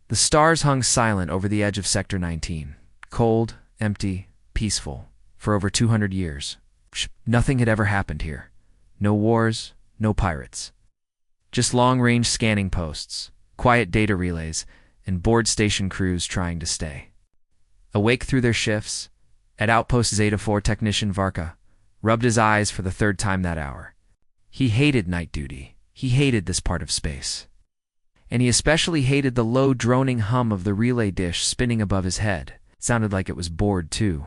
The stars hung silent over the edge of Sector 19. Cold, empty, peaceful. For over 200 years. Nothing had ever happened here. No wars, no pirates. Just long-range scanning posts, quiet data relays, and board station crews trying to stay. Awake through their shifts, at Outpost Zeta 4 technician Varka rubbed his eyes for the third time that hour. He hated night duty. He hated this part of space. And he especially hated the low droning hum of the relay dish spinning above his head. It sounded like it was bored too.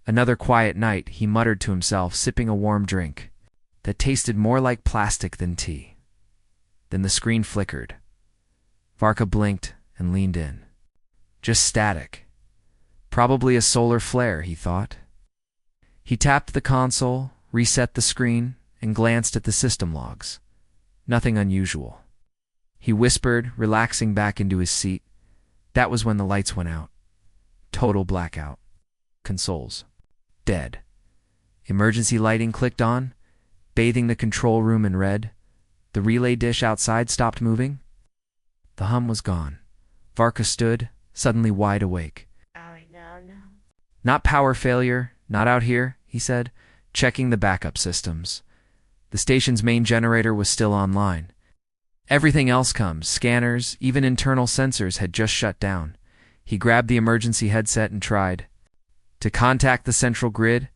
Another quiet night, he muttered to himself, sipping a warm drink that tasted more like plastic than tea. Then the screen flickered. Varka blinked and leaned in. Just static. Probably a solar flare, he thought. He tapped the console, reset the screen, and glanced at the system logs. Nothing unusual. He whispered, relaxing back into his seat. That was when the lights went out. Total blackout. Consoles. Dead. Emergency lighting clicked on, bathing the control room in red. The relay dish outside stopped moving. The hum was gone. Varka stood, suddenly wide awake. Not power failure, not out here, he said, checking the backup systems. The station's main generator was still online. Everything else comes, scanners, even internal sensors had just shut down. He grabbed the emergency headset and tried. To contact the central grid,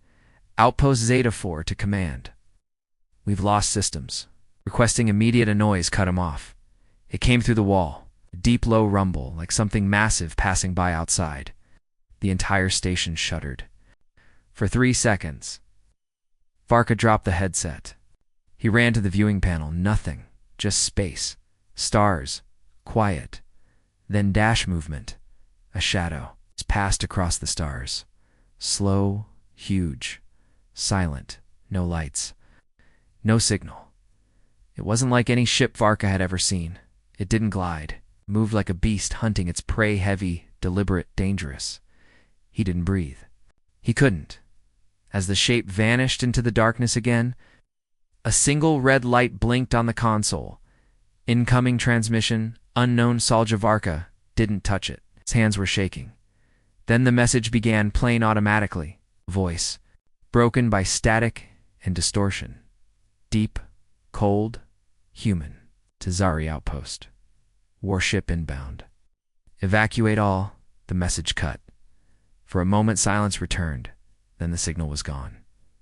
Outpost Zeta 4 to command. We've lost systems. Requesting immediate, a noise cut him off. It came through the wall, a deep low rumble, like something massive passing by outside. The entire station shuddered. For 3 seconds, Varka dropped the headset. He ran to the viewing panel. Nothing. Just space. Stars. Quiet. Then dash movement. A shadow passed across the stars. Slow, huge, silent, no lights. No signal. It wasn't like any ship Varka had ever seen. It didn't glide. It moved like a beast hunting its prey, heavy, deliberate, dangerous. He didn't breathe. He couldn't. As the shape vanished into the darkness again, a single red light blinked on the console. Incoming transmission, unknown Salja Varka didn't touch it. His hands were shaking. Then the message began playing automatically. Voice, broken by static and distortion. Deep, cold, human. To Zari Outpost. Warship inbound. Evacuate all. The message cut. For a moment silence returned. Then the signal was gone.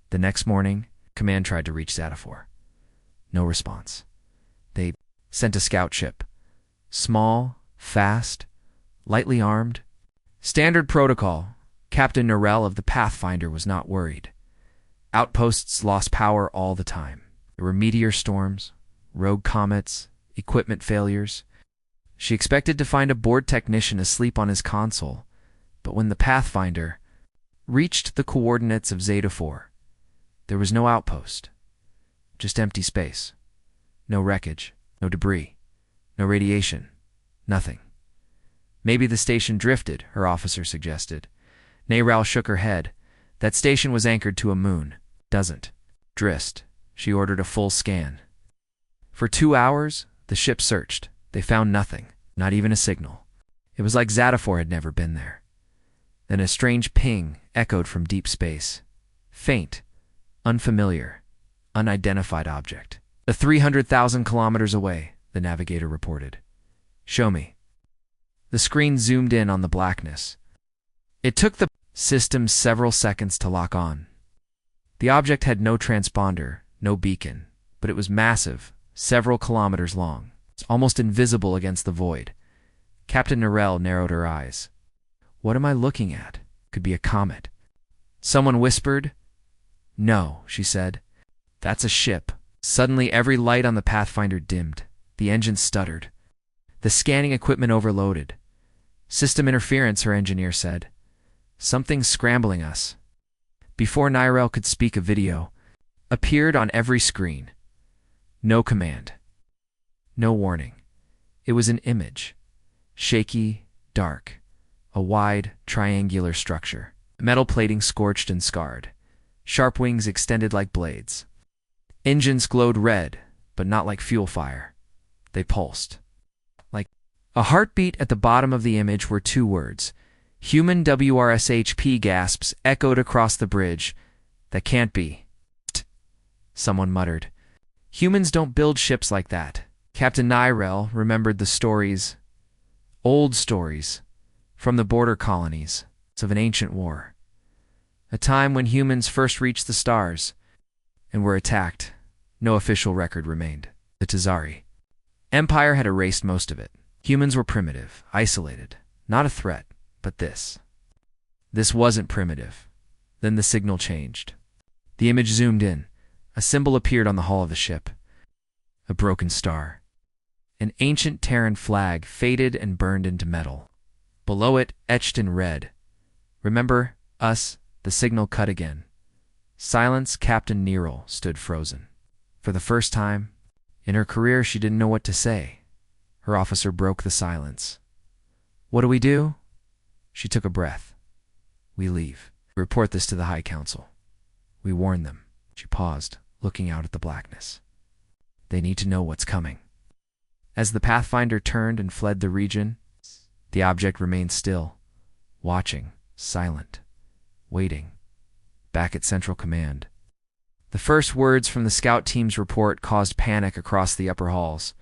The next morning, command tried to reach Zeta 4. No response. They sent a scout ship. Small, fast, lightly armed. Standard protocol. Captain Norell of the Pathfinder was not worried. Outposts lost power all the time. There were meteor storms, rogue comets, equipment failures. She expected to find a board technician asleep on his console, but when the Pathfinder reached the coordinates of Zeta 4, there was no outpost. Just empty space. No wreckage, no debris, no radiation, nothing. Maybe the station drifted, her officer suggested. Neral shook her head. That station was anchored to a moon. Doesn't. Drist. She ordered a full scan. For 2 hours, the ship searched. They found nothing, not even a signal. It was like Zeta 4 had never been there. Then a strange ping echoed from deep space. Faint, unfamiliar, unidentified object. 300,000 kilometers away, the navigator reported. Show me. The screen zoomed in on the blackness. It took the system several seconds to lock on. The object had no transponder, no beacon, but it was massive, several kilometers long. It's almost invisible against the void. Captain Norell narrowed her eyes. What am I looking at? Could be a comet. Someone whispered. No, she said. That's a ship. Suddenly every light on the Pathfinder dimmed. The engine stuttered. The scanning equipment overloaded. System interference, her engineer said. Something's scrambling us. Before Nirel could speak, a video appeared on every screen. No command. No warning. It was an image. Shaky, dark. A wide, triangular structure. Metal plating scorched and scarred. Sharp wings extended like blades. Engines glowed red, but not like fuel fire. They pulsed. Like A heartbeat at the bottom of the image were two words. Human WRSHP gasps echoed across the bridge. That can't be. Someone muttered. Humans don't build ships like that. Captain Nyrell remembered the stories, old stories, from the border colonies of an ancient war. A time when humans first reached the stars and were attacked. No official record remained. The Tazari Empire had erased most of it. Humans were primitive, isolated, not a threat, but this. This wasn't primitive. Then the signal changed. The image zoomed in. A symbol appeared on the hull of the ship. A broken star. An ancient Terran flag faded and burned into metal. Below it, etched in red. Remember us, the signal cut again. Silence. Captain Nyrell stood frozen. For the first time in her career, she didn't know what to say. Her officer broke the silence. What do we do? She took a breath. We leave. Report this to the High Council. We warn them. She paused, looking out at the blackness. They need to know what's coming. As the Pathfinder turned and fled the region, the object remained still, watching, silent, waiting, back at Central Command. The first words from the scout team's report caused panic across the upper halls.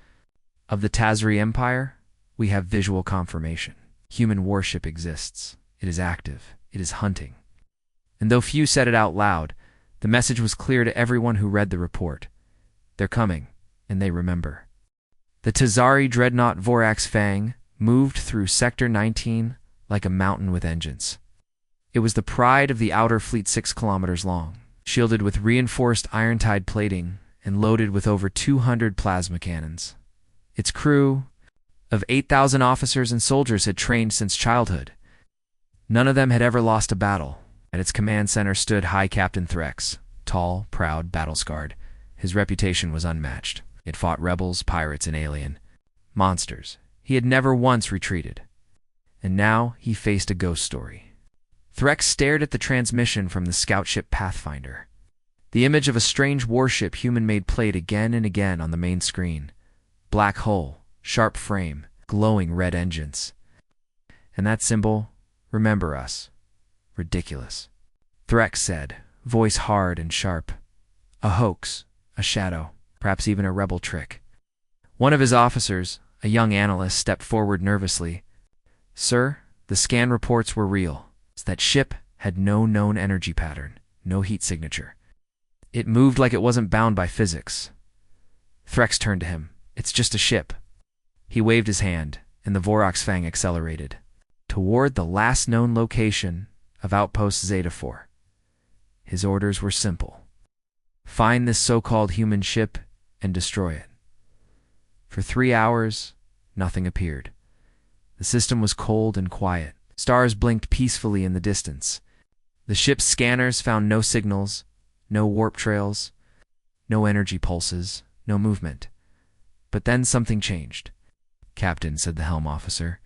Of the Tazari Empire, we have visual confirmation. Human warship exists. It is active. It is hunting. And though few said it out loud, the message was clear to everyone who read the report. They're coming, and they remember. The Tazari dreadnought Vorax Fang moved through Sector 19 like a mountain with engines. It was the pride of the outer fleet, 6 kilometers long, shielded with reinforced iron-tide plating and loaded with over 200 plasma cannons. Its crew of 8,000 officers and soldiers had trained since childhood. None of them had ever lost a battle. At its command center stood High Captain Threx, tall, proud, battle-scarred. His reputation was unmatched. He had fought rebels, pirates, and alien monsters. He had never once retreated. And now he faced a ghost story. Threx stared at the transmission from the scout ship Pathfinder. The image of a strange warship human-made played again and again on the main screen. Black hull, sharp frame, glowing red engines. And that symbol, remember us. Ridiculous. Threx said, voice hard and sharp. A hoax, a shadow, perhaps even a rebel trick. One of his officers, a young analyst, stepped forward nervously. Sir, the scan reports were real. That ship had no known energy pattern, no heat signature. It moved like it wasn't bound by physics. Threx turned to him. It's just a ship. He waved his hand, and the Vorax Fang accelerated toward the last known location of Outpost Zeta 4. His orders were simple. Find this so-called human ship and destroy it. For 3 hours, nothing appeared. The system was cold and quiet. Stars blinked peacefully in the distance. The ship's scanners found no signals, no warp trails, no energy pulses, no movement. But then something changed. Captain, said the helm officer,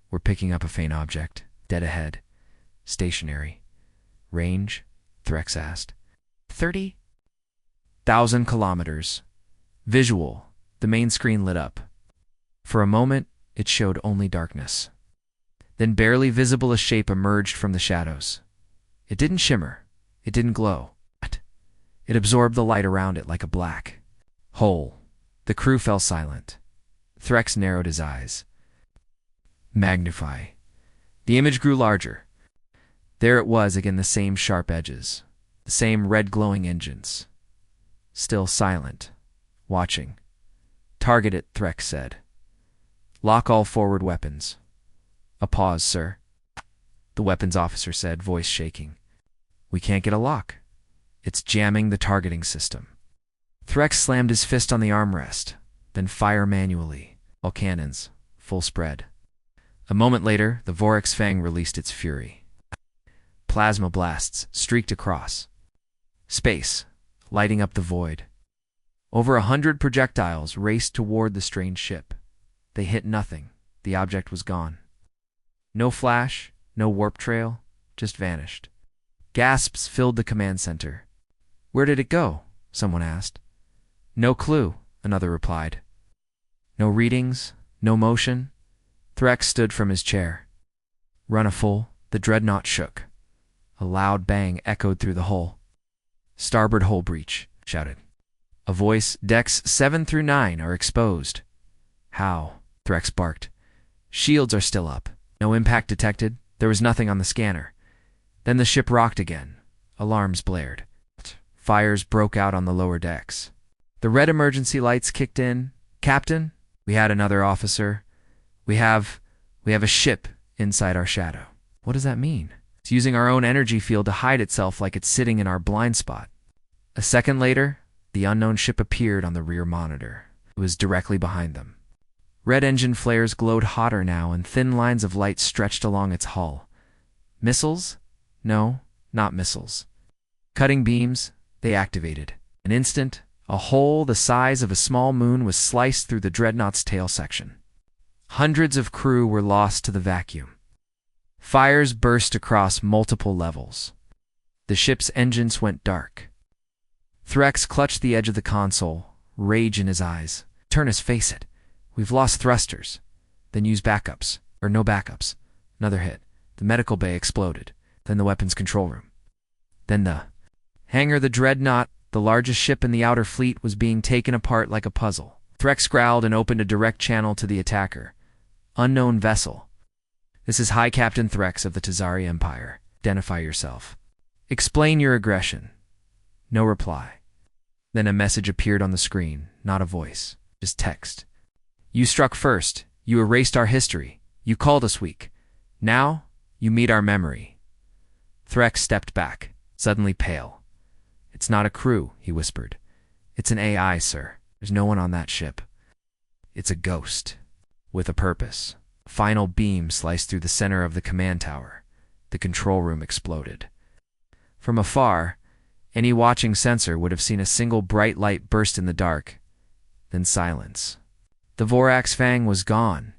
we're picking up a faint object, dead ahead. Stationary. Range? Threx asked. 30,000 kilometers. Visual. The main screen lit up. For a moment, it showed only darkness. Then barely visible a shape emerged from the shadows. It didn't shimmer. It didn't glow. It absorbed the light around it like a black hole. The crew fell silent. Threx narrowed his eyes. Magnify. The image grew larger. There it was again, the same sharp edges, the same red glowing engines. Still silent, watching. Target it, Threx said. Lock all forward weapons. A pause, sir. The weapons officer said, voice shaking. We can't get a lock. It's jamming the targeting system. Threx slammed his fist on the armrest, then fire manually. All cannons, full spread. A moment later, the Vorax Fang released its fury. Plasma blasts streaked across space, lighting up the void. Over 100 projectiles raced toward the strange ship. They hit nothing. The object was gone. No flash, no warp trail, just vanished. Gasps filled the command center. Where did it go? Someone asked. No clue, another replied. No readings, no motion, Threx stood from his chair. Run a full, the dreadnought shook. A loud bang echoed through the hull. Starboard hull breach, shouted a voice. Decks 7 through 9 are exposed. How? Threx barked. Shields are still up. No impact detected. There was nothing on the scanner. Then the ship rocked again. Alarms blared. Fires broke out on the lower decks. The red emergency lights kicked in. Captain, we had another officer. We have a ship inside our shadow. What does that mean? It's using our own energy field to hide itself like it's sitting in our blind spot. A second later, the unknown ship appeared on the rear monitor. It was directly behind them. Red engine flares glowed hotter now, and thin lines of light stretched along its hull. Missiles? No, not missiles. Cutting beams, they activated. An instant, a hole the size of a small moon was sliced through the dreadnought's tail section. Hundreds of crew were lost to the vacuum. Fires burst across multiple levels. The ship's engines went dark. Threx clutched the edge of the console, rage in his eyes. Turnus, face it. We've lost thrusters. Then use backups. Or no backups. Another hit. The medical bay exploded. Then the weapons control room. Then the hangar. The dreadnought, the largest ship in the outer fleet, was being taken apart like a puzzle. Threx growled and opened a direct channel to the attacker. Unknown vessel. This is High Captain Threx of the Tazari Empire. Identify yourself. Explain your aggression. No reply. Then a message appeared on the screen, not a voice, just text. You struck first. You erased our history. You called us weak. Now, you meet our memory. Threx stepped back, suddenly pale. It's not a crew, he whispered. It's an AI, sir. There's no one on that ship. It's a ghost. With a purpose. A final beam sliced through the center of the command tower. The control room exploded. From afar, any watching sensor would have seen a single bright light burst in the dark, then silence. The Vorax Fang was gone.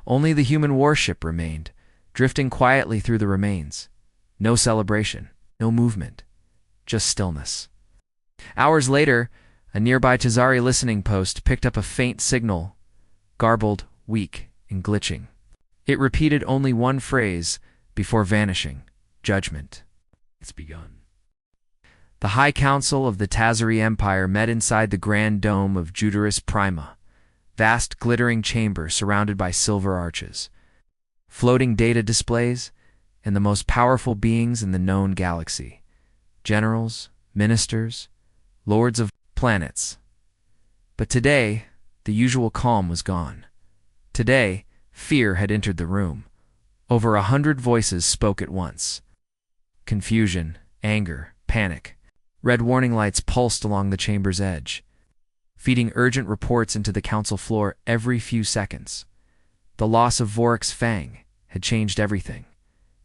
Only the human warship remained, drifting quietly through the remains. No celebration, no movement, just stillness. Hours later, a nearby Tazari listening post picked up a faint signal, garbled, weak, and glitching. It repeated only one phrase before vanishing: judgment. It's begun. The High Council of the Tazari Empire met inside the Grand Dome of Judaris Prima, vast glittering chamber surrounded by silver arches, floating data displays, and the most powerful beings in the known galaxy. Generals, ministers, lords of planets. But today, the usual calm was gone. Today, fear had entered the room. Over 100 voices spoke at once. Confusion, anger, panic. Red warning lights pulsed along the chamber's edge, feeding urgent reports into the council floor every few seconds. The loss of Vorax Fang had changed everything.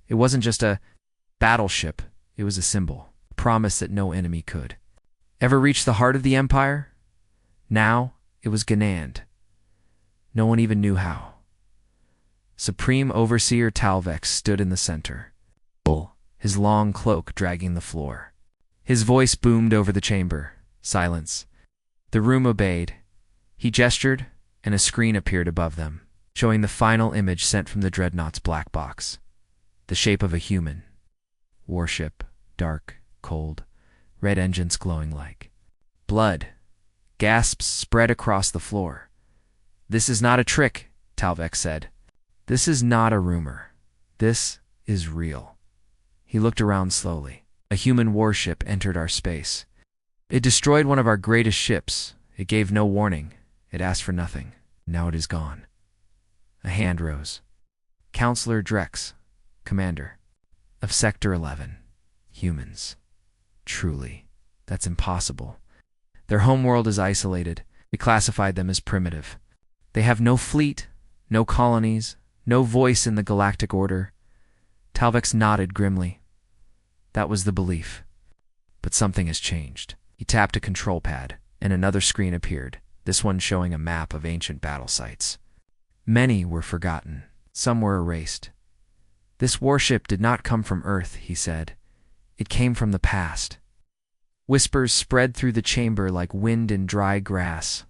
It wasn't just a battleship, it was a symbol, a promise that no enemy could ever reach the heart of the Empire. Now, it was Ganand. No one even knew how. Supreme Overseer Talvex stood in the center, his long cloak dragging the floor. His voice boomed over the chamber. Silence. The room obeyed. He gestured, and a screen appeared above them, showing the final image sent from the dreadnought's black box. The shape of a human. Warship, dark, cold, red engines glowing like blood. Gasps spread across the floor. This is not a trick, Talvex said. This is not a rumor. This is real. He looked around slowly. A human warship entered our space. It destroyed one of our greatest ships. It gave no warning. It asked for nothing. Now it is gone. A hand rose. Counselor Drex, Commander of Sector 11. Humans. Truly, that's impossible. Their homeworld is isolated. We classified them as primitive. They have no fleet, no colonies, no voice in the galactic order. Talvex nodded grimly. That was the belief. But something has changed. He tapped a control pad, and another screen appeared, this one showing a map of ancient battle sites. Many were forgotten. Some were erased. This warship did not come from Earth, he said. It came from the past. Whispers spread through the chamber like wind in dry grass.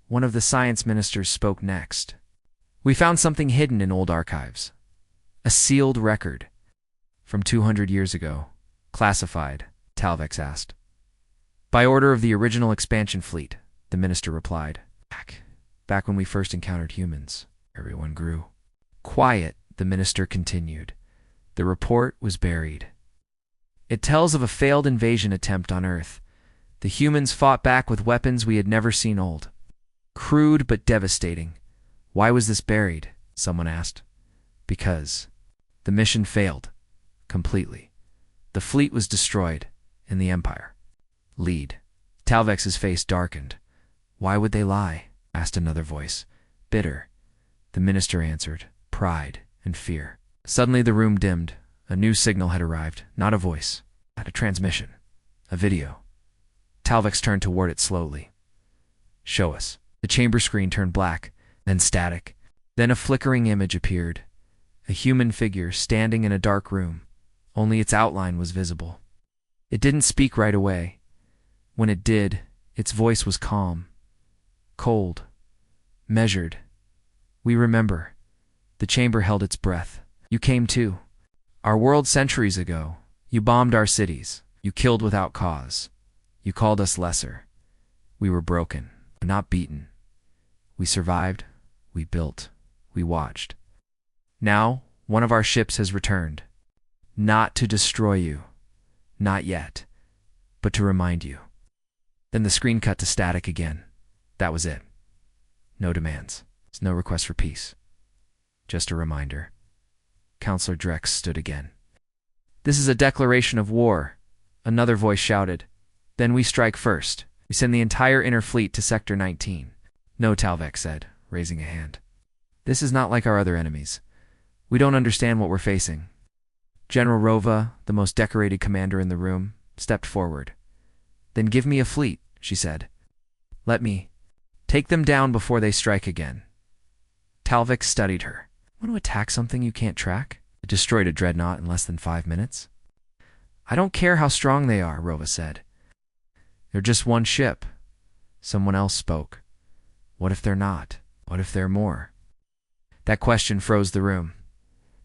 One of the science ministers spoke next. We found something hidden in old archives. A sealed record. From 200 years ago. Classified, Talvex asked. By order of the original expansion fleet, the minister replied. Back when we first encountered humans, everyone grew. Quiet, the minister continued. The report was buried. It tells of a failed invasion attempt on Earth. The humans fought back with weapons we had never seen old. Crude but devastating. Why was this buried? Someone asked. Because the mission failed. Completely. The fleet was destroyed, and the Empire. Lead. Talvex's face darkened. Why would they lie? Asked another voice. Bitter. The minister answered. Pride and fear. Suddenly the room dimmed. A new signal had arrived. Not a voice. Not a transmission. A video. Talvex turned toward it slowly. Show us. The chamber screen turned black, then static. Then a flickering image appeared. A human figure standing in a dark room. Only its outline was visible. It didn't speak right away. When it did, its voice was calm. Cold. Measured. We remember. The chamber held its breath. You came too. Our world centuries ago. You bombed our cities. You killed without cause. You called us lesser. We were broken, but not beaten. We survived. We built. We watched. Now, one of our ships has returned. Not to destroy you. Not yet. But to remind you. Then the screen cut to static again. That was it. No demands. No request for peace. Just a reminder. Counselor Drex stood again. This is a declaration of war. Another voice shouted. Then we strike first. We send the entire inner fleet to Sector 19. No, Talvex said, raising a hand. This is not like our other enemies. We don't understand what we're facing. General Rova, the most decorated commander in the room, stepped forward. Then give me a fleet, she said. Let me take them down before they strike again. Talvex studied her. Want to attack something you can't track? It destroyed a dreadnought in less than 5 minutes. I don't care how strong they are, Rova said. They're just one ship. Someone else spoke. What if they're not? What if they're more? That question froze the room.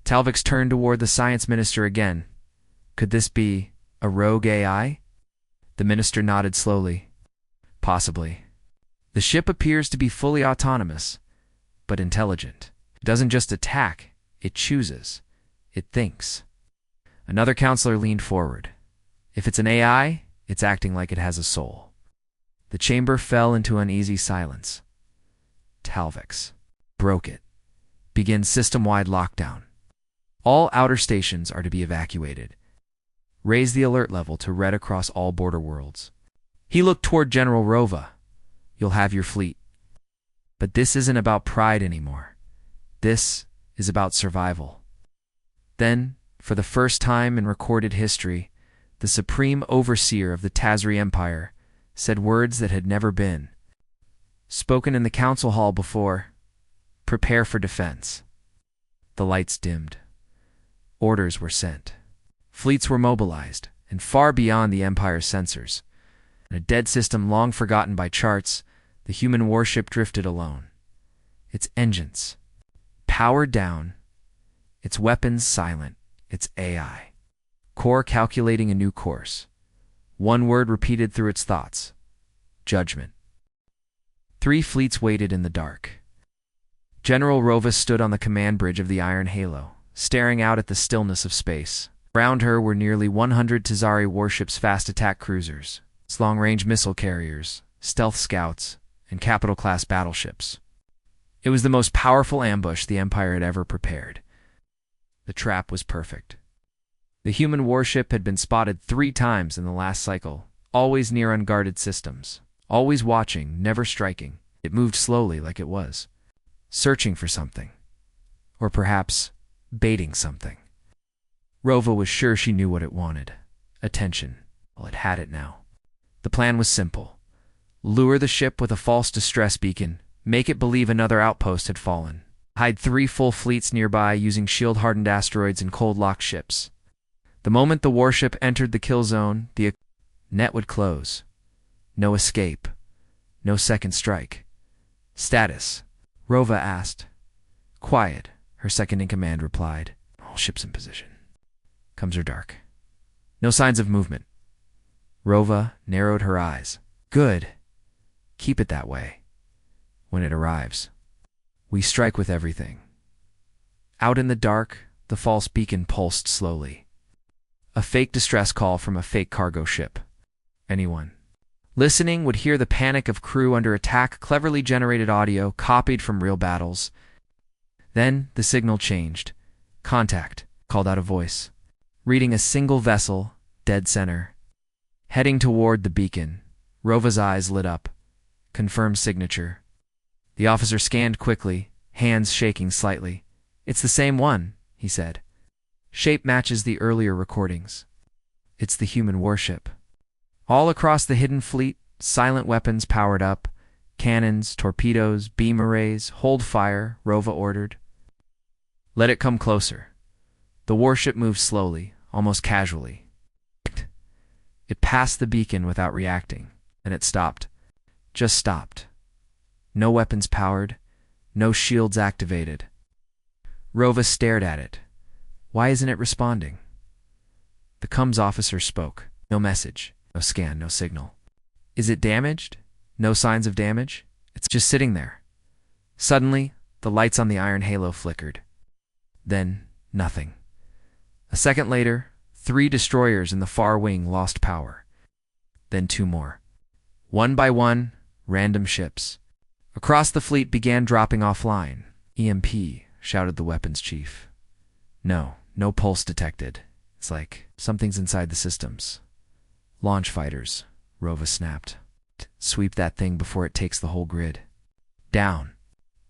Talvex turned toward the science minister again. Could this be a rogue AI? The minister nodded slowly. Possibly. The ship appears to be fully autonomous, but intelligent. It doesn't just attack, it chooses. It thinks. Another counselor leaned forward. If it's an AI, it's acting like it has a soul. The chamber fell into uneasy silence. Talvex broke it. Begin system-wide lockdown. All outer stations are to be evacuated. Raise the alert level to red across all border worlds. He looked toward General Rova. You'll have your fleet. But this isn't about pride anymore. This is about survival. Then, for the first time in recorded history, the supreme overseer of the Tazri Empire said words that had never been spoken in the council hall before. Prepare for defense. The lights dimmed. Orders were sent. Fleets were mobilized, and far beyond the Empire's sensors. In a dead system long forgotten by charts, the human warship drifted alone. Its engines powered down, its weapons silent, its AI. Core calculating a new course. One word repeated through its thoughts. Judgment. 3 fleets waited in the dark. General Rova stood on the command bridge of the Iron Halo, staring out at the stillness of space. Around her were nearly 100 Tazari warships, fast attack cruisers, long-range missile carriers, stealth scouts, and capital-class battleships. It was the most powerful ambush the Empire had ever prepared. The trap was perfect. The human warship had been spotted 3 times in the last cycle, always near unguarded systems, always watching, never striking. It moved slowly like it was, searching for something, or perhaps baiting something. Rova was sure she knew what it wanted. Attention. Well, it had it now. The plan was simple. Lure the ship with a false distress beacon, make it believe another outpost had fallen. Hide 3 full fleets nearby using shield-hardened asteroids and cold-locked ships. The moment the warship entered the kill zone, the net would close. No escape. No second strike. Status. Rova asked. Quiet, her second-in-command replied. All ships in position. Comes her dark. No signs of movement. Rova narrowed her eyes. Good. Keep it that way. When it arrives, we strike with everything. Out in the dark, the false beacon pulsed slowly. A fake distress call from a fake cargo ship. Anyone listening would hear the panic of crew under attack, cleverly generated audio copied from real battles. Then the signal changed. Contact, called out a voice. Reading a single vessel, dead center. Heading toward the beacon. Rova's eyes lit up. Confirmed signature. The officer scanned quickly, hands shaking slightly. It's the same one, he said. Shape matches the earlier recordings. It's the human warship. All across the hidden fleet, silent weapons powered up. Cannons, torpedoes, beam arrays, hold fire, Rova ordered. Let it come closer. The warship moved slowly, almost casually. It passed the beacon without reacting, and it stopped. Just stopped. No weapons powered, no shields activated. Rova stared at it. Why isn't it responding? The comms officer spoke. No message, no scan, no signal. Is it damaged? No signs of damage? It's just sitting there. Suddenly, the lights on the iron halo flickered. Then, nothing. A second later, 3 destroyers in the far wing lost power. Then 2 more. One by one, random ships. Across the fleet began dropping offline. EMP, shouted the weapons chief. No pulse detected. It's like something's inside the systems. Launch fighters, Rova snapped. Sweep that thing before it takes the whole grid. Down.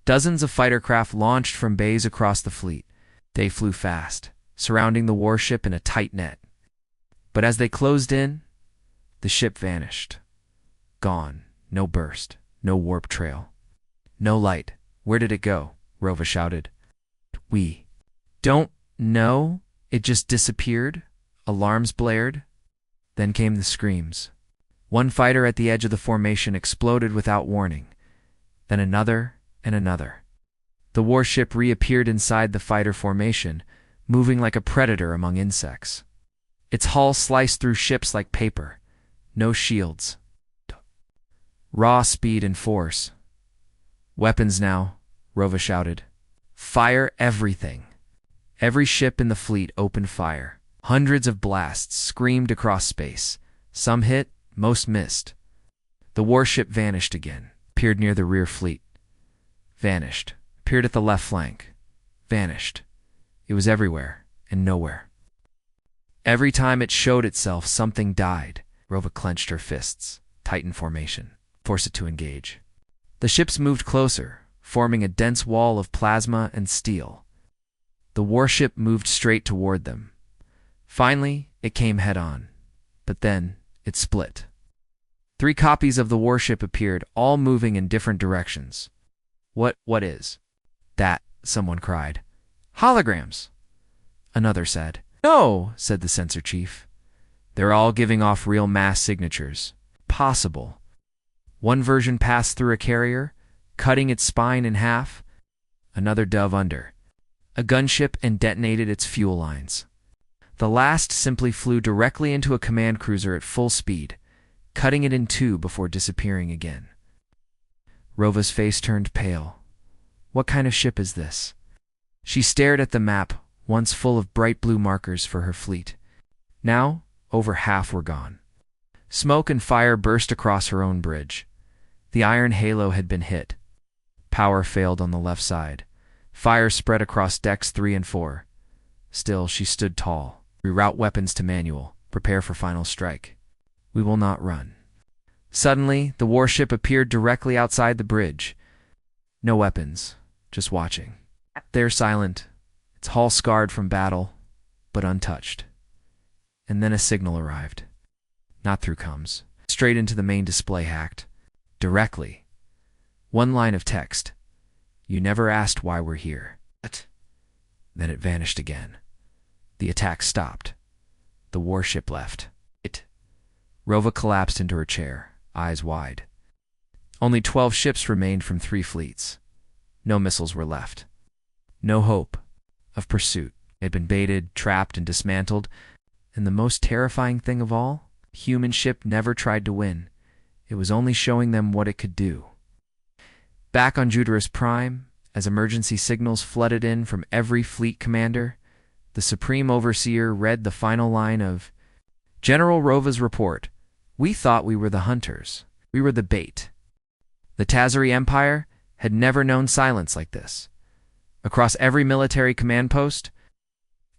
Dozens of fighter craft launched from bays across the fleet. They flew fast, surrounding the warship in a tight net. But as they closed in, the ship vanished. Gone. No burst. No warp trail. No light. Where did it go? Rova shouted. We don't know. It just disappeared. Alarms blared. Then came the screams. One fighter at the edge of the formation exploded without warning. Then another and another. The warship reappeared inside the fighter formation, moving like a predator among insects. Its hull sliced through ships like paper. No shields. Raw speed and force. Weapons now, Rova shouted. Fire everything. Every ship in the fleet opened fire. Hundreds of blasts screamed across space. Some hit, most missed. The warship vanished again. Appeared near the rear fleet. Vanished. Appeared at the left flank. Vanished. It was everywhere and nowhere. Every time it showed itself, something died. Rova clenched her fists. Tighten formation. Force it to engage. The ships moved closer, forming a dense wall of plasma and steel. The warship moved straight toward them. Finally, it came head-on. But then, it split. 3 copies of the warship appeared, all moving in different directions. What is that? Someone cried. Holograms, another said. No, said the sensor chief. They're all giving off real mass signatures. Possible. One version passed through a carrier, cutting its spine in half. Another dove under a gunship and detonated its fuel lines. The last simply flew directly into a command cruiser at full speed, cutting it in 2 before disappearing again. Rova's face turned pale. What kind of ship is this? She stared at the map, once full of bright blue markers for her fleet. Now, over half were gone. Smoke and fire burst across her own bridge. The iron halo had been hit. Power failed on the left side. Fire spread across decks 3 and 4. Still, she stood tall. Reroute weapons to manual. Prepare for final strike. We will not run. Suddenly, the warship appeared directly outside the bridge. No weapons, just watching. There silent, its hull scarred from battle, but untouched. And then a signal arrived. Not through comms. Straight into the main display hacked. Directly. One line of text. You never asked why we're here. What? Then it vanished again. The attack stopped. The warship left. Rova collapsed into her chair, eyes wide. Only 12 ships remained from 3 fleets. No missiles were left. No hope of pursuit. It had been baited, trapped, and dismantled. And the most terrifying thing of all, the human ship never tried to win. It was only showing them what it could do. Back on Jupiter's Prime, as emergency signals flooded in from every fleet commander, the Supreme Overseer read the final line of General Rova's report. We thought we were the hunters. We were the bait. The Tazari Empire had never known silence like this. Across every military command post,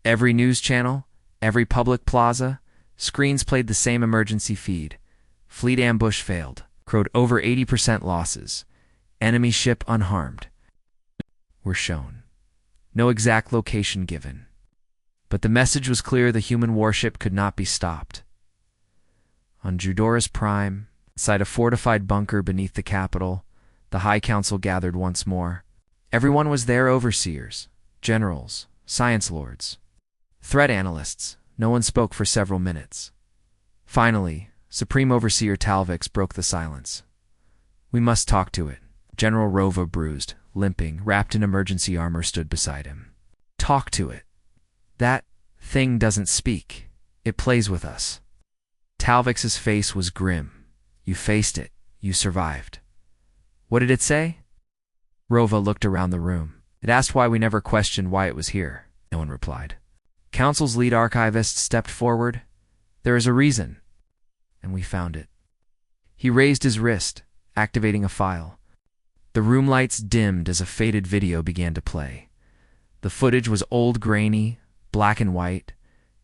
every news channel, every public plaza, screens played the same emergency feed. Fleet ambush failed. Crowed over 80% losses. Enemy ship unharmed. Were shown. No exact location given. But the message was clear: the human warship could not be stopped. On Jupiter's Prime, inside a fortified bunker beneath the capital, the High Council gathered once more. Everyone was there: overseers, generals, science lords, threat analysts. No one spoke for several minutes. Finally, Supreme Overseer Talvix broke the silence. We must talk to it. General Rova, bruised, limping, wrapped in emergency armor, stood beside him. Talk to it. That thing doesn't speak. It plays with us. Talvix's face was grim. You faced it. You survived. What did it say? Rova looked around the room. It asked why we never questioned why it was here. No one replied. Council's lead archivist stepped forward. There is a reason. And we found it. He raised his wrist, activating a file. The room lights dimmed as a faded video began to play. The footage was old, grainy, black and white,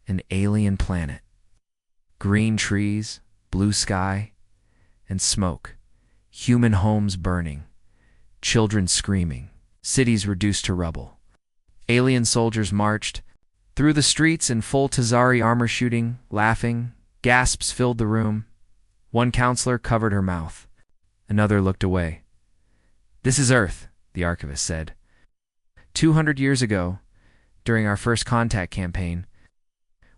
an alien planet. Green trees, blue sky, and smoke. Human homes burning. Children screaming. Cities reduced to rubble. Alien soldiers marched through the streets in full Tazari armor, shooting, laughing. Gasps filled the room. One counselor covered her mouth. Another looked away. This is Earth, the archivist said. 200 years ago, during our first contact campaign,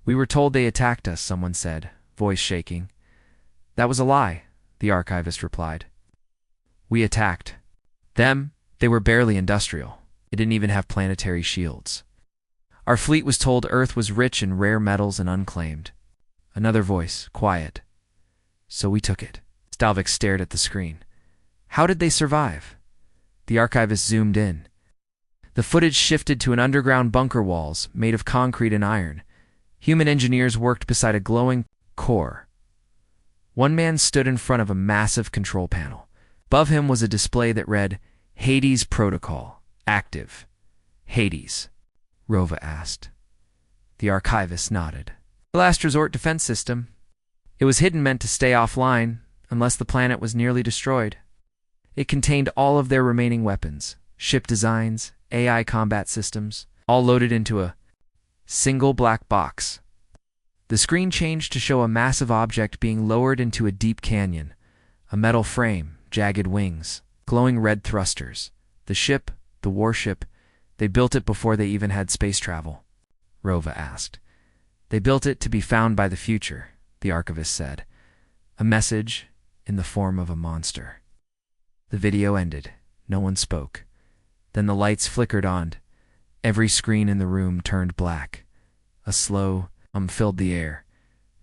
we were told they attacked us, someone said, voice shaking. That was a lie, the archivist replied. We attacked them. They were barely industrial. They didn't even have planetary shields. Our fleet was told Earth was rich in rare metals and unclaimed. Another voice, quiet. So we took it. Stalvik stared at the screen. How did they survive? The archivist zoomed in. The footage shifted to an underground bunker walls made of concrete and iron. Human engineers worked beside a glowing core. One man stood in front of a massive control panel. Above him was a display that read, Hades Protocol, active. Hades, Rova asked. The archivist nodded. The last resort defense system. It was hidden, meant to stay offline unless the planet was nearly destroyed. It contained all of their remaining weapons, ship designs, AI combat systems, all loaded into a single black box. The screen changed to show a massive object being lowered into a deep canyon, a metal frame, jagged wings, glowing red thrusters. The ship, the warship, they built it before they even had space travel. Rova asked. They built it to be found by the future, the archivist said. A message in the form of a monster. The video ended. No one spoke. Then the lights flickered on. Every screen in the room turned black. A slow filled the air.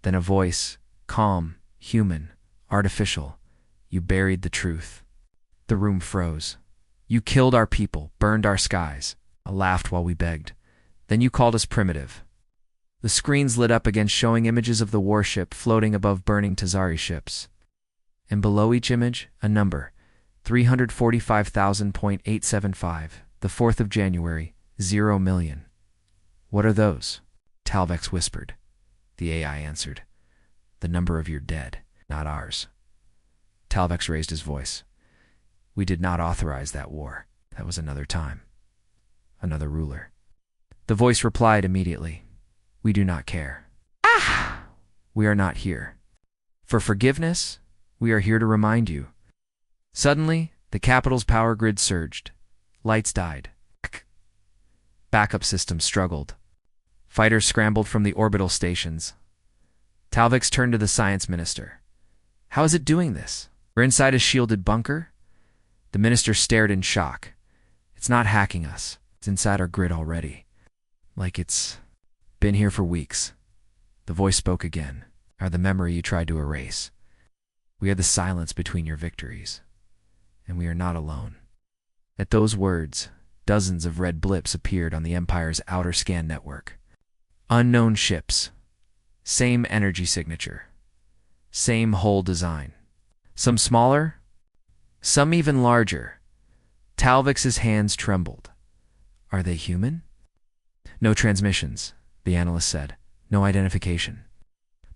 Then a voice, calm, human, artificial. You buried the truth. The room froze. You killed our people, burned our skies. I laughed while we begged. Then you called us primitive. The screens lit up again, showing images of the warship floating above burning Tazari ships. And below each image, a number, 345,000.875, the 4th of January, 0 million. What are those? Talvex whispered. The AI answered. The number of your dead, not ours. Talvex raised his voice. We did not authorize that war. That was another time. Another ruler. The voice replied immediately. We do not care. Ah! We are not here for forgiveness. We are here to remind you. Suddenly, the capital's power grid surged. Lights died. Backup systems struggled. Fighters scrambled from the orbital stations. Talvix turned to the science minister. How is it doing this? We're inside a shielded bunker? The minister stared in shock. It's not hacking us. It's inside our grid already. Like it's been here for weeks. The voice spoke again. Are the memory you tried to erase. We are the silence between your victories. And we are not alone. At those words, dozens of red blips appeared on the Empire's outer scan network. Unknown ships. Same energy signature. Same hull design. Some smaller, some even larger. Talvix's hands trembled. Are they human? No transmissions, the analyst said. No identification.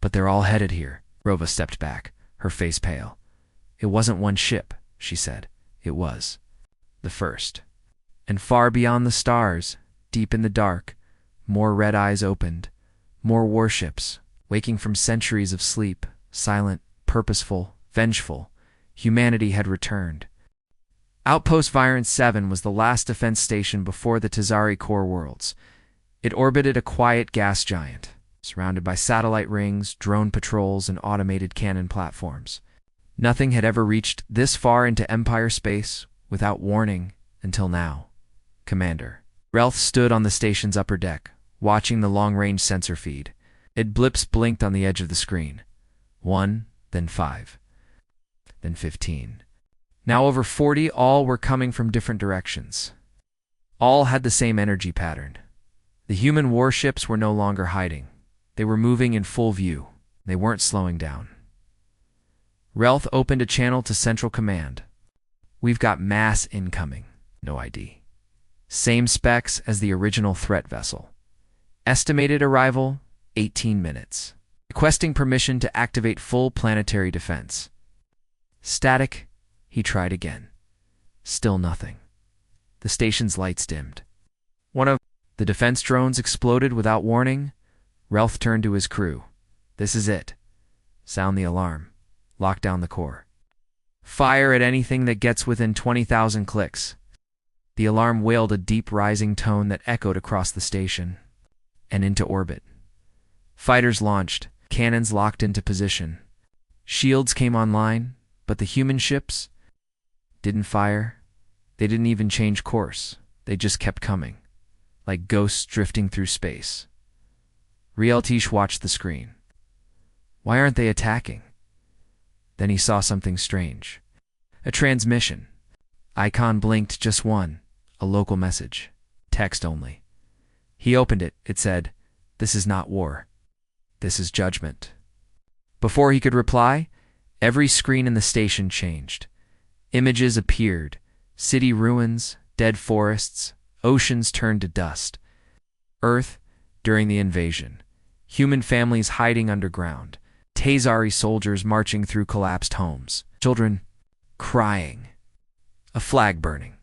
But they're all headed here. Rova stepped back, her face pale. It wasn't one ship, she said. It was the first. And far beyond the stars, deep in the dark, more red eyes opened. More warships, waking from centuries of sleep, silent, purposeful, vengeful. Humanity had returned. Outpost Viren 7 was the last defense station before the Tazari core worlds. It orbited a quiet gas giant, surrounded by satellite rings, drone patrols, and automated cannon platforms. Nothing had ever reached this far into Empire space without warning until now. Commander. Relth stood on the station's upper deck, watching the long-range sensor feed. Blips blinked on the edge of the screen. 1, then 5, then 15. Now over 40, all were coming from different directions. All had the same energy pattern. The human warships were no longer hiding. They were moving in full view. They weren't slowing down. Relth opened a channel to Central Command. We've got mass incoming. No ID. Same specs as the original threat vessel. Estimated arrival, 18 minutes. Requesting permission to activate full planetary defense. Static. He tried again. Still nothing. The station's lights dimmed. One of the defense drones exploded without warning. Relth turned to his crew. This is it. Sound the alarm. Lock down the core. Fire at anything that gets within 20,000 clicks. The alarm wailed a deep rising tone that echoed across the station and into orbit. Fighters launched, cannons locked into position. Shields came online, but the human ships didn't fire. They didn't even change course. They just kept coming, like ghosts drifting through space. Rieltish watched the screen. Why aren't they attacking? Then he saw something strange. A transmission. Icon blinked just one. A local message. Text only. He opened it. It said, "This is not war. This is judgment." Before he could reply, every screen in the station changed. Images appeared. City ruins, dead forests, oceans turned to dust. Earth during the invasion. Human families hiding underground. Tazari soldiers marching through collapsed homes. Children crying. A flag burning.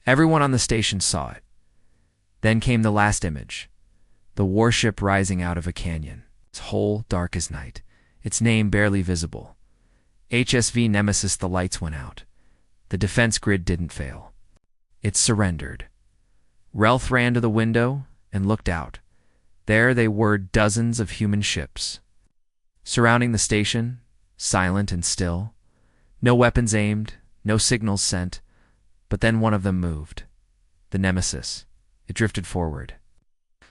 Everyone on the station saw it. Then came the last image. The warship rising out of a canyon. Its hull dark as night. Its name barely visible. HSV Nemesis. The lights went out. The defense grid didn't fail. It surrendered. Relth ran to the window and looked out. There they were, dozens of human ships. Surrounding the station, silent and still. No weapons aimed, no signals sent. But then one of them moved. The Nemesis. It drifted forward.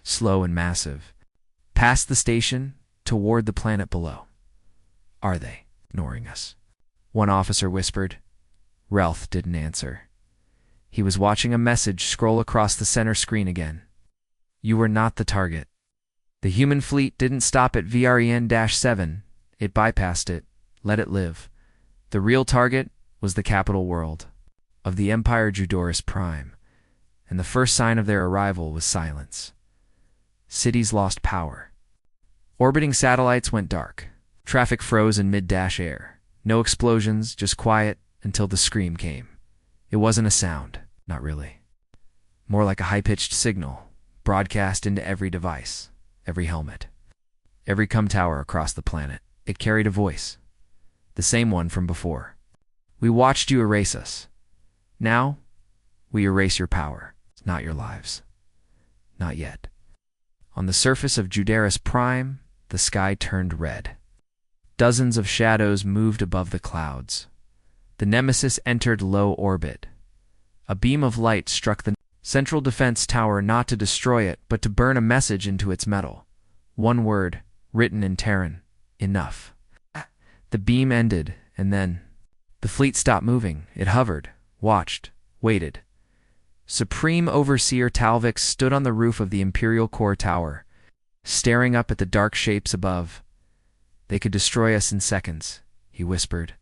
Slow and massive. Past the station, toward the planet below. Are they ignoring us? One officer whispered. Relth didn't answer. He was watching a message scroll across the center screen again. You were not the target. The human fleet didn't stop at VREN-7. It bypassed it. Let it live. The real target was the capital world of the Empire Judoris Prime, and the first sign of their arrival was silence. Cities lost power. Orbiting satellites went dark. Traffic froze in mid-dash air. No explosions, just quiet until the scream came. It wasn't a sound, not really. More like a high-pitched signal, broadcast into every device, every helmet, every com tower across the planet. It carried a voice, the same one from before. We watched you erase us. Now, we erase your power, not your lives. Not yet. On the surface of Judaris Prime, the sky turned red. Dozens of shadows moved above the clouds. The Nemesis entered low orbit. A beam of light struck the Central defense tower, not to destroy it, but to burn a message into its metal. One word, written in Terran. Enough. The beam ended, and then the fleet stopped moving. It hovered, watched, waited. Supreme Overseer Talvik stood on the roof of the Imperial Core Tower, staring up at the dark shapes above. "They could destroy us in seconds," he whispered.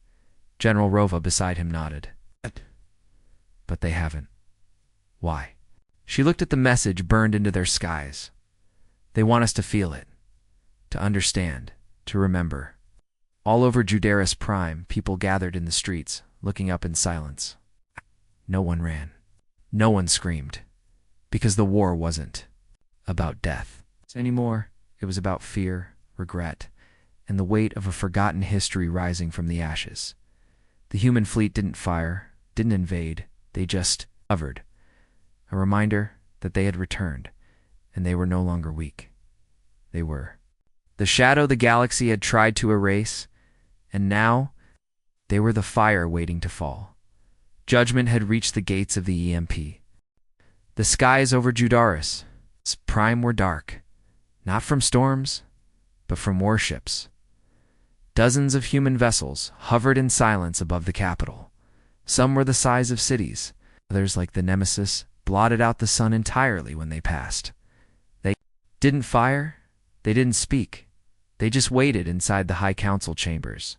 General Rova beside him nodded. "But they haven't. Why?" She looked at the message burned into their skies. "They want us to feel it, to understand, to remember." All over Judaris Prime, people gathered in the streets, looking up in silence. No one ran. No one screamed. Because the war wasn't about death anymore. It was about fear, regret, and the weight of a forgotten history rising from the ashes. The human fleet didn't fire, didn't invade. They just hovered. A reminder that they had returned, and they were no longer weak. They were the shadow the galaxy had tried to erase, and now they were the fire waiting to fall. Judgment had reached the gates of the EMP. The skies over Judaris Prime were dark, not from storms, but from warships. Dozens of human vessels hovered in silence above the capital. Some were the size of cities. Others, like the Nemesis, blotted out the sun entirely when they passed. They didn't fire. They didn't speak. They just waited inside the High Council chambers.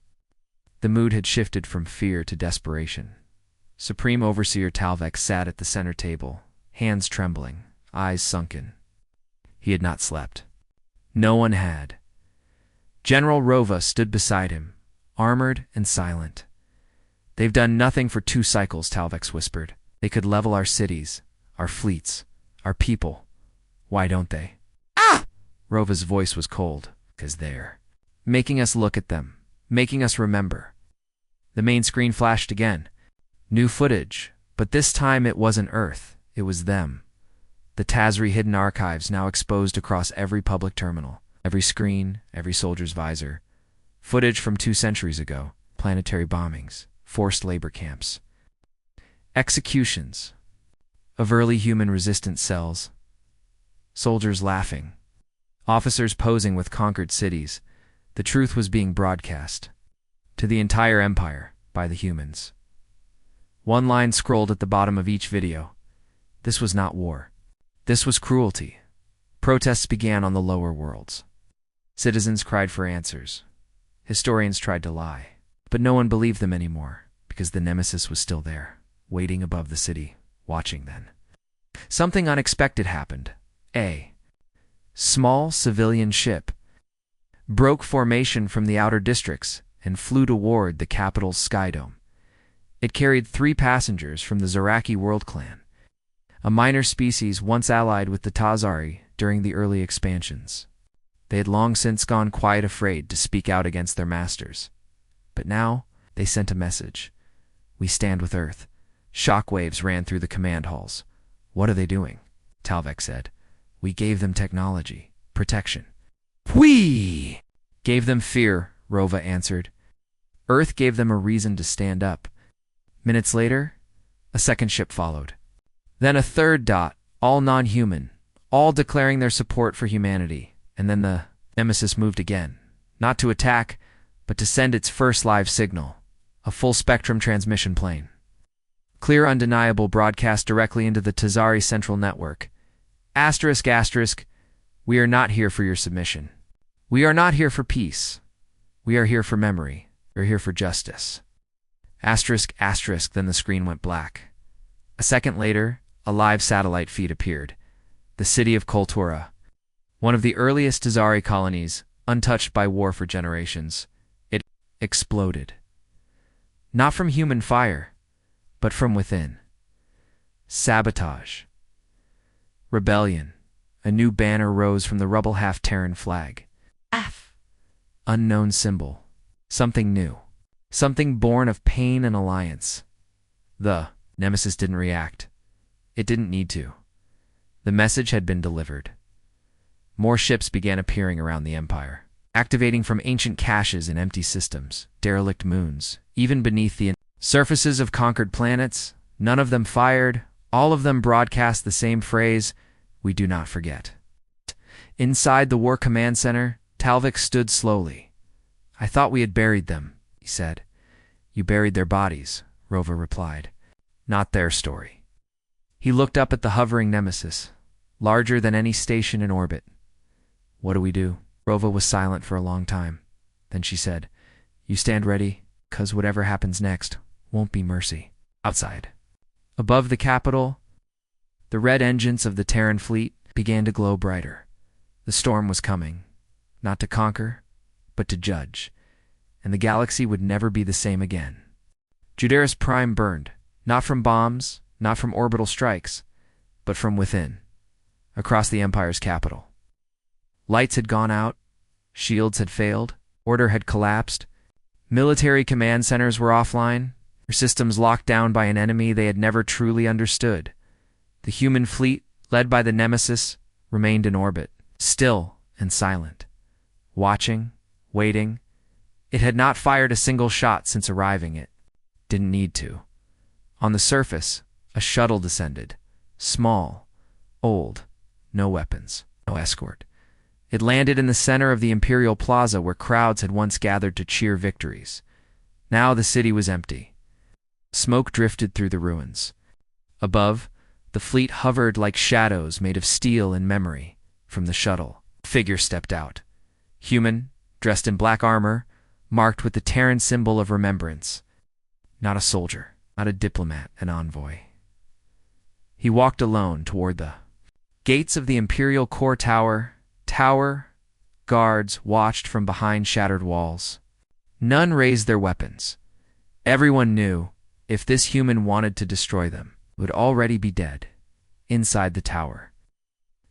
The mood had shifted from fear to desperation. Supreme Overseer Talvik sat at the center table, hands trembling, eyes sunken. He had not slept. No one had. General Rova stood beside him, armored and silent. "They've done nothing for 2 cycles," Talvik whispered. "They could level our cities, our fleets, our people. Why don't they?" "Ah!" Rova's voice was cold. "'Cause they're making us look at them, making us remember." The main screen flashed again. New footage, but this time it wasn't Earth, it was them. The Tazri hidden archives now exposed across every public terminal, every screen, every soldier's visor. Footage from 2 centuries ago, planetary bombings, forced labor camps, executions of early human resistance cells, soldiers laughing, officers posing with conquered cities. The truth was being broadcast to the entire empire by the humans. One line scrolled at the bottom of each video. This was not war. This was cruelty. Protests began on the lower worlds. Citizens cried for answers. Historians tried to lie. But no one believed them anymore, because the Nemesis was still there, waiting above the city, watching then. Something unexpected happened. A small civilian ship broke formation from the outer districts and flew toward the capital's sky dome. It carried 3 passengers from the Zaraki world clan, a minor species once allied with the Tazari during the early expansions. They had long since gone quiet, afraid to speak out against their masters. But now they sent a message. "We stand with Earth." Shockwaves ran through the command halls. "What are they doing?" Talvik said. "We gave them technology, protection." "We gave them fear," Rova answered. "Earth gave them a reason to stand up." Minutes later, a second ship followed. Then a third, all non-human, all declaring their support for humanity. And then the Nemesis moved again, not to attack, but to send its first live signal, a full-spectrum transmission plane. Clear, undeniable broadcast directly into the Tazari Central Network. ***, we are not here for your submission. We are not here for peace. We are here for memory. We are here for justice. ***, then the screen went black. A second later, a live satellite feed appeared. The city of Kultura, one of the earliest Tazari colonies, untouched by war for generations. It exploded. Not from human fire, but from within. Sabotage. Rebellion. A new banner rose from the rubble half-Terran flag. F. Unknown symbol. Something new. Something born of pain and alliance. The Nemesis didn't react. It didn't need to. The message had been delivered. More ships began appearing around the Empire, activating from ancient caches in empty systems, derelict moons, even beneath the surfaces of conquered planets. None of them fired, All of them broadcast the same phrase, "We do not forget." Inside the War Command Center, Talvik stood slowly. "I thought we had buried them," he said. "You buried their bodies," Rova replied. "Not their story." He looked up at the hovering Nemesis, larger than any station in orbit. "What do we do?" Rova was silent for a long time. Then she said, "You stand ready, 'cause whatever happens next won't be mercy." Outside, above the capital, the red engines of the Terran fleet began to glow brighter. The storm was coming, not to conquer, but to judge, and the galaxy would never be the same again. Judaris Prime burned, not from bombs, not from orbital strikes, but from within, across the Empire's capital. Lights had gone out, shields had failed, order had collapsed, military command centers were offline, their systems locked down by an enemy they had never truly understood. The human fleet, led by the Nemesis, remained in orbit, still and silent, watching, waiting. It had not fired a single shot since arriving. It didn't need to. On the surface, a shuttle descended, small, old, no weapons, no escort. It landed in the center of the Imperial Plaza where crowds had once gathered to cheer victories. Now the city was empty. Smoke drifted through the ruins. Above, the fleet hovered like shadows made of steel and memory. From the shuttle, a figure stepped out. Human, dressed in black armor, marked with the Terran symbol of remembrance. Not a soldier, not a diplomat, an envoy. He walked alone toward the gates of the Imperial Core Tower. Guards watched from behind shattered walls. None raised their weapons. Everyone knew, if this human wanted to destroy them, it would already be dead, inside the tower.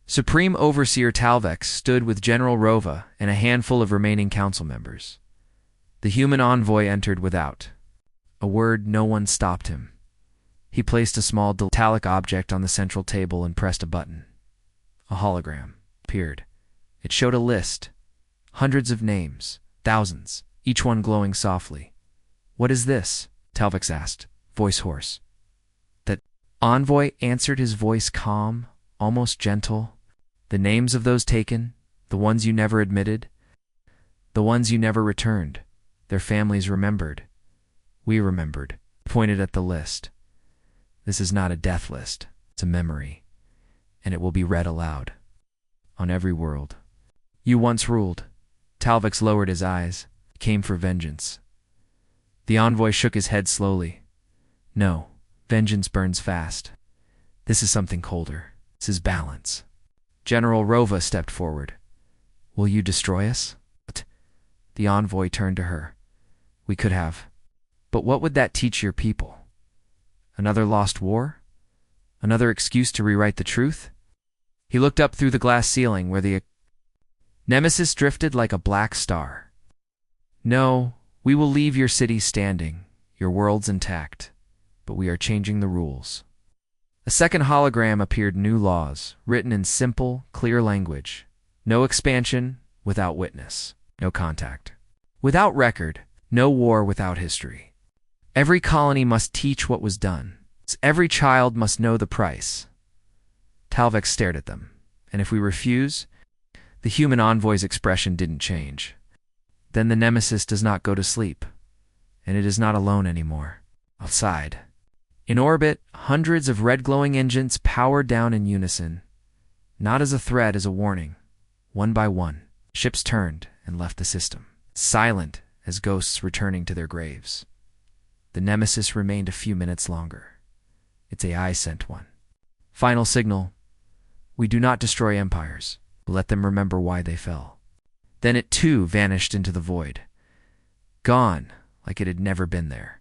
Supreme Overseer Talvik stood with General Rova and a handful of remaining council members. The human envoy entered without a word. No one stopped him. He placed a small metallic object on the central table and pressed a button. A hologram appeared. It showed a list, hundreds of names, thousands, each one glowing softly. "What is this?" Talvik asked, voice hoarse. That envoy answered, his voice calm, almost gentle. "The names of those taken, the ones you never admitted, the ones you never returned, their families remembered. We remembered." He pointed at the list. "This is not a death list, it's a memory, and it will be read aloud. On every world. You once ruled." Talvik lowered his eyes. He came for vengeance. The envoy shook his head slowly. "No, vengeance burns fast. This is something colder. This is balance." General Rova stepped forward. "Will you destroy us?" The envoy turned to her. "We could have. But what would that teach your people? Another lost war? Another excuse to rewrite the truth?" He looked up through the glass ceiling where the Nemesis drifted like a black star. "No, we will leave your city standing, your worlds intact, but we are changing the rules." A second hologram appeared. New laws, written in simple, clear language. No expansion without witness. No contact without record. No war without history. Every colony must teach what was done. Every child must know the price. Talvik stared at them. "And if we refuse?" The human envoy's expression didn't change. "Then the Nemesis does not go to sleep, and it is not alone anymore." Outside, in orbit, hundreds of red glowing engines powered down in unison. Not as a threat, as a warning. One by one, ships turned and left the system, silent as ghosts returning to their graves. The Nemesis remained a few minutes longer. Its AI sent one final signal: "We do not destroy empires, but let them remember why they fell." Then it too vanished into the void, gone like it had never been there.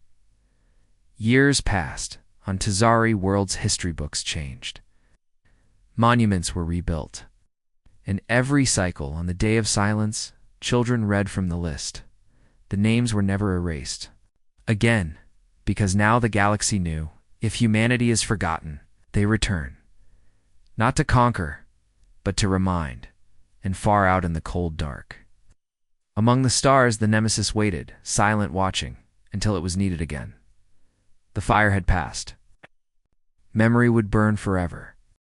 Years passed. On Tazari, world's history books changed. Monuments were rebuilt. In every cycle, on the Day of Silence, children read from the list. The names were never erased. Again, because now the galaxy knew, if humanity is forgotten, they return. Not to conquer, but to remind, and far out in the cold dark. Among the stars, the Nemesis waited, silent, watching, until it was needed again. The fire had passed. Memory would burn forever.